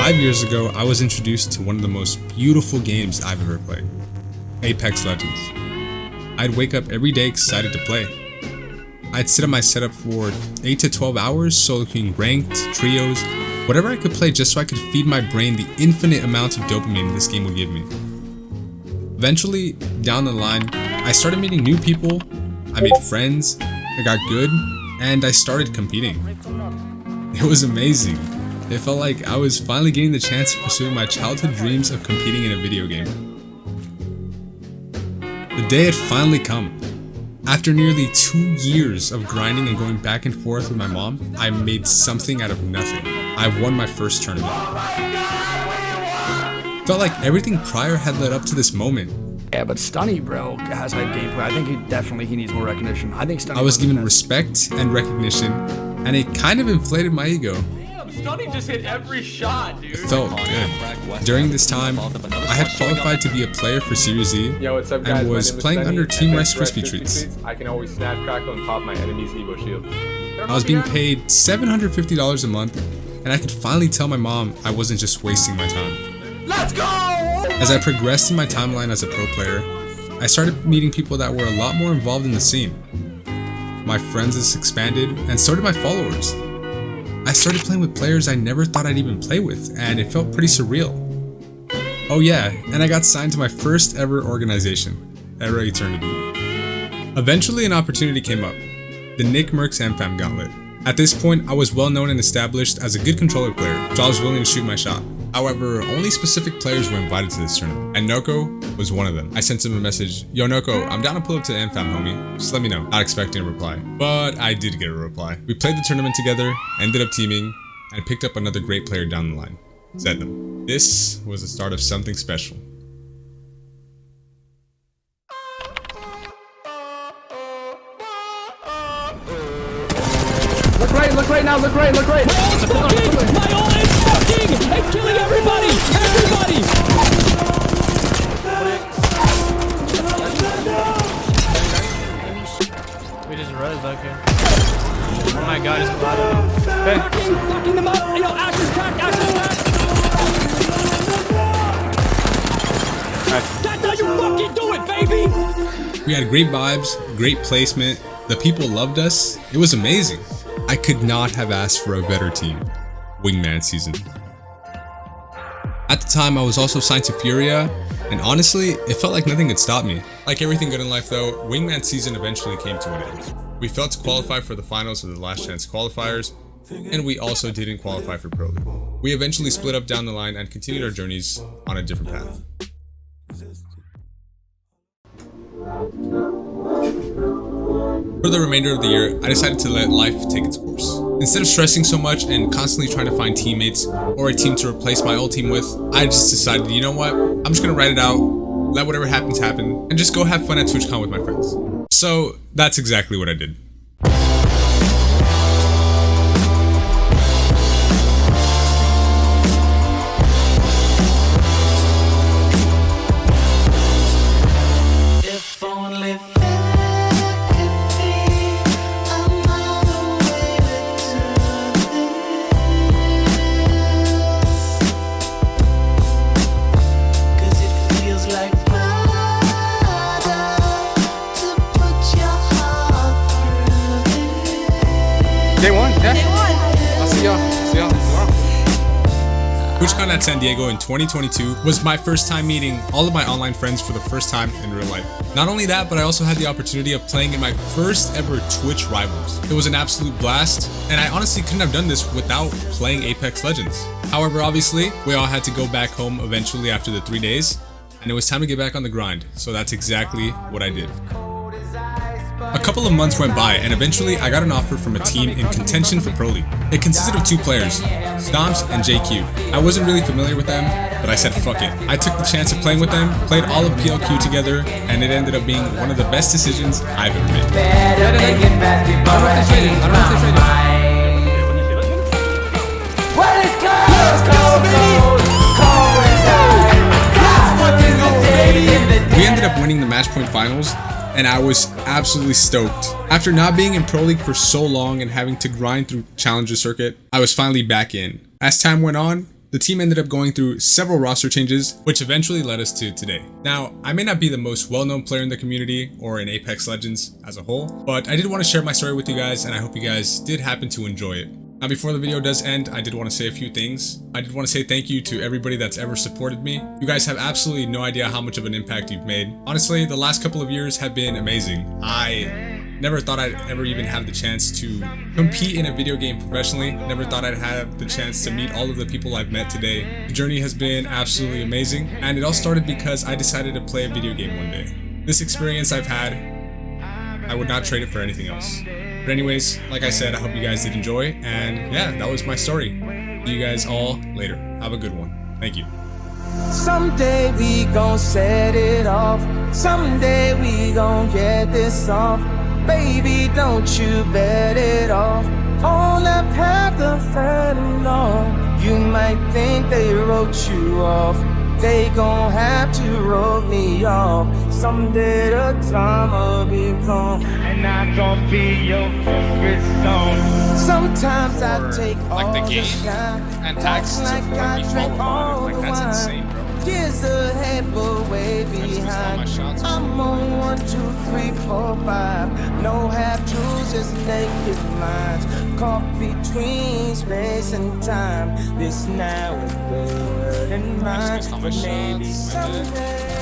5 years ago, I was introduced to one of the most beautiful games I've ever played, Apex Legends. I'd wake up every day excited to play. I'd sit on my setup for 8 to 12 hours, solo queuing ranked, trios, whatever I could play just so I could feed my brain the infinite amounts of dopamine this game would give me. Eventually, down the line, I started meeting new people, I made friends, I got good, and I started competing. It was amazing. It felt like I was finally getting the chance to pursue my childhood dreams of competing in a video game. The day had finally come. After nearly 2 years of grinding and going back and forth with my mom, I made something out of nothing. I won my first tournament. Felt like everything prior had led up to this moment. Yeah, but Stuhni, bro, has hype gameplay. I think he needs more recognition. I think Stuhni. I was given respect and recognition, and it kind of inflated my ego. Stuhni just hit every shot, dude. It felt good. During this time, I had qualified to be a player for Series Z and was playing under Team Rice Krispie Treats. I can always snap, crackle, and pop my enemy's Evo shield. I was being paid $750 a month, and I could finally tell my mom I wasn't just wasting my time. Let's go! As I progressed in my timeline as a pro player, I started meeting people that were a lot more involved in the scene. My friends list expanded, and so did my followers. I started playing with players I never thought I'd even play with, and it felt pretty surreal. Oh yeah, and I got signed to my first ever organization, Era Eternity. Eventually an opportunity came up, the Nickmercs MFAM Gauntlet. At this point, I was well known and established as a good controller player, so I was willing to shoot my shot. However, only specific players were invited to this tournament, and Noko was one of them. I sent him a message, "Yo Noko, I'm down to pull up to the MFAM, homie. Just let me know." Not expecting a reply, but I did get a reply. We played the tournament together, ended up teaming, and picked up another great player down the line, Zednam. This was the start of something special. Look right now, look right. My ult is fucking! It's killing everybody! Everybody! We just rose, okay. Oh my god, it's flat. Okay. Fucking them up! Yo, Ash is cracked! That's how you fucking do it, baby! We had great vibes, great placement, the people loved us, it was amazing. I could not have asked for a better team. Wingman season. At the time, I was also signed to Furia, and honestly, it felt like nothing could stop me. Like everything good in life though, Wingman season eventually came to an end. We failed to qualify for the finals of the last chance qualifiers, and we also didn't qualify for Pro League. We eventually split up down the line and continued our journeys on a different path. For the remainder of the year, I decided to let life take its course. Instead of stressing so much and constantly trying to find teammates or a team to replace my old team with, I just decided, you know what, I'm just gonna write it out, let whatever happens happen, and just go have fun at TwitchCon with my friends. So that's exactly what I did. Day one. I'll see y'all tomorrow. TwitchCon at San Diego in 2022 was my first time meeting all of my online friends for the first time in real life. Not only that, but I also had the opportunity of playing in my first ever Twitch Rivals. It was an absolute blast, and I honestly couldn't have done this without playing Apex Legends. However, obviously, we all had to go back home eventually after the 3 days, and it was time to get back on the grind, so that's exactly what I did. A couple of months went by, and eventually I got an offer from a team in contention for Pro League. It consisted of 2 players, Stomps and JQ. I wasn't really familiar with them, but I said fuck it. I took the chance of playing with them, played all of PLQ together, and it ended up being one of the best decisions I've ever made. We ended up winning the match point finals, and I was absolutely stoked. After not being in Pro League for so long and having to grind through Challenger Circuit, I was finally back in. As time went on, The team ended up going through several roster changes, which eventually led us to today. Now, I may not be the most well-known player in the community or in Apex Legends as a whole, but I did want to share my story with you guys, and I hope you guys did happen to enjoy it. Now, before the video does end, I did want to say a few things. I did want to say thank you to everybody that's ever supported me. You guys have absolutely no idea how much of an impact you've made. Honestly, the last couple of years have been amazing. I never thought I'd ever even have the chance to compete in a video game professionally. Never thought I'd have the chance to meet all of the people I've met today. The journey has been absolutely amazing, and it all started because I decided to play a video game one day. This experience I've had, I would not trade it for anything else. But anyways, like I said, I hope you guys did enjoy, and yeah, that was my story. See you guys all later. Have a good one. Thank you. Someday we gon' set it off. Someday we gon' get this off. Baby, don't you bet it off on that path of finding love. You might think they wrote you off. They gon' have to wrote me off. Someday the time will be gone, and I gon' be your favorite song. Sometimes I take all the game shine, and tags like I drink all the that's wine. insane, bro. Years ahead, but way behind. I'm on 1, 2, 3, 4, 5. No half truths, just naked minds. Caught between space and time. This now is good and mine. Maybe someday.